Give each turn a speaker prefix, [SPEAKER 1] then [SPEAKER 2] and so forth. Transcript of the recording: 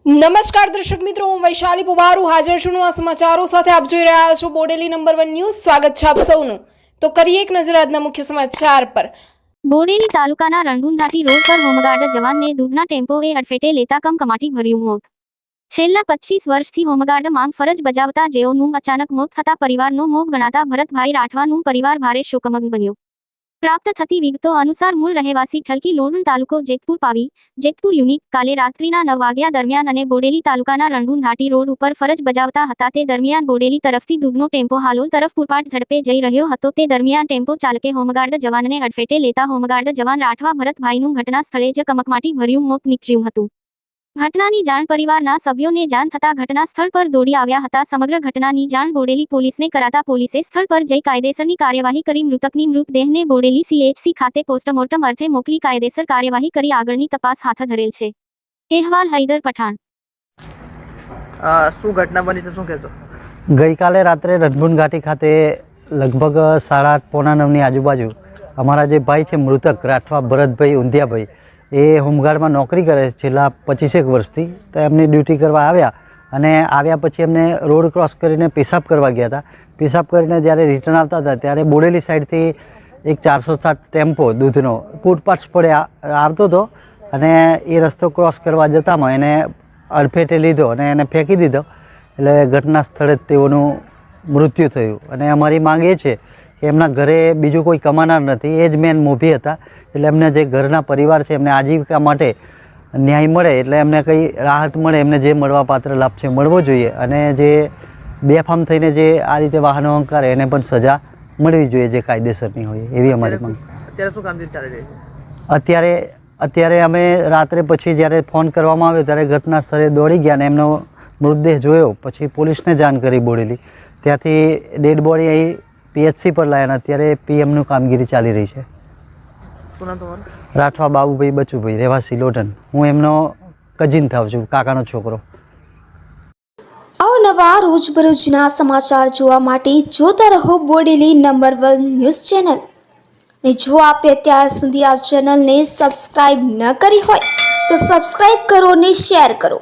[SPEAKER 1] નમસ્કાર દર્શક મિત્રો, હું વૈશાલી પુબારુ હાજર છું આ સમાચારો સાથે. આપ જોઈ રહ્યા છો બોડેલી નંબર 1 ન્યૂઝ. સ્વાગત છે આપ સૌનું. તો કરીએ એક નજર આજના મુખ્ય સમાચાર પર.
[SPEAKER 2] બોડેલી તાલુકાના રણગુંધાટી રોડ પર હોમગાર્ડ જવાનને દૂધના ટેમ્પોએ અડફેટે લેતા કમકમાટી ભર્યું મોત. છેલ્લા 25 વર્ષથી હોમગાર્ડ માંગ ફરજ બજાવતા જેઓનું અચાનક મોત થતા પરિવારનો મોભ ગણાતા ભરતભાઈ રાઠવાનું પરિવાર ભારે શોકમગ્ન બન્યો. પ્રાપ્ત થતી વિગતો અનુસાર મૂળ રહેવાસી ઠલકી લોઢણ તાલુકો જેતપુર પાવી જેતપુર યુનિટ કાલે રાત્રિના 9 વાગ્યા દરમિયાન અને બોડેલી તાલુકાના રણગુંધાટી રોડ ઉપર ફરજ બજાવતા હતા. તે દરમિયાન બોડેલી તરફથી દૂધનો ટેમ્પો હાલોલ તરફ પૂરપાટ ઝડપે જઈ રહ્યો હતો. તે દરમિયાન ટેમ્પો ચાલકે હોમગાર્ડ જવાનને અડફેટે લેતા હોમગાર્ડ જવાન રાઠવા ભરતભાઈનું ઘટના સ્થળે જ કમકમાટી ભર્યું મોત નીપજ્યું હતું. ઘટનાની જાણ પરિવારના સભ્યોને જાણ થતા ઘટના સ્થળ પર દોડી આવ્યા હતા. સમગ્ર ઘટનાની જાણ બોડેલી પોલીસને કરાતા પોલીસે સ્થળ પર જઈ કાયદેસરની કાર્યવાહી કરી મૃતકની મૃતદેહને બોડેલી CHC ખાતે પોસ્ટમોર્ટમ અર્થે મોકલી કાયદેસર કાર્યવાહી કરી આગળની તપાસ હાથ ધરેલ છે. અહેવાલ હૈદર પઠાણ.
[SPEAKER 3] શું ઘટના બની છે, શું કહેશો?
[SPEAKER 4] ગઈકાલે રાત્રે રણગુંધાટી ખાતે લગભગ 8:30 પોણા 9ની આજુબાજુ અમારા જે ભાઈ છે મૃતક રાઠવા ભરતભાઈ ઊંધિયાભાઈ, એ હોમગાર્ડમાં નોકરી કરે છે છેલ્લા 25 વર્ષથી. તો એમની ડ્યુટી કરવા આવ્યા અને આવ્યા પછી એમને રોડ ક્રોસ કરીને પેશાબ કરવા ગયા હતા. પેશાબ કરીને જ્યારે રિટર્ન આવતા હતા ત્યારે બોડેલી સાઈડથી એક 407 ટેમ્પો દૂધનો પૂરપાટ્સ પડે આવતો હતો અને એ રસ્તો ક્રોસ કરવા જતામાં એને અડફેટે લીધો અને એને ફેંકી દીધો. એટલે ઘટના સ્થળે જ તેઓનું મૃત્યુ થયું. અને અમારી માંગ એ છે કે એમના ઘરે બીજું કોઈ કમાનાર નથી, એ જ મેન મોભી હતા. એટલે એમને જે ઘરના પરિવાર છે એમને આજીવિકા માટે ન્યાય મળે, એટલે એમને કંઈ રાહત મળે, એમને જે મળવાપાત્ર લાભ છે મળવો જોઈએ. અને જે બેફામ થઈને જે આ રીતે વાહનો હંકારે એને પણ સજા મળવી જોઈએ જે કાયદેસરની હોય, એવી અમારી માંગ.
[SPEAKER 3] અત્યારે શું કામગીરી ચાલી રહી છે?
[SPEAKER 4] અત્યારે અમે રાત્રે પછી જ્યારે ફોન કરવામાં આવ્યો ત્યારે ઘટના સ્થળે દોડી ગયા અને એમનો મૃતદેહ જોયો. પછી પોલીસને જાણ કરી બોડેલી, ત્યાંથી ડેડ બોડી અહીં PHC પર લાવ્યા. અત્યારે PMનું કામગીરી ચાલી રહી છે.
[SPEAKER 3] શું નામ તમારું?
[SPEAKER 4] રાઠવા બાબુભાઈ બચુભાઈ, રહેવાસી લોઢણ. હું એમનો કઝિન થાવ છું, કાકાનો છોકરો.
[SPEAKER 5] અવનવા રોજબરોજના સમાચાર જોવા માટે જોતા રહો બોડેલી નંબર 1 ન્યૂઝ ચેનલ. ને જો આપે અત્યાર સુધી આ ચેનલને સબસ્ક્રાઇબ ન કરી હોય તો સબસ્ક્રાઇબ કરો ને શેર કરો.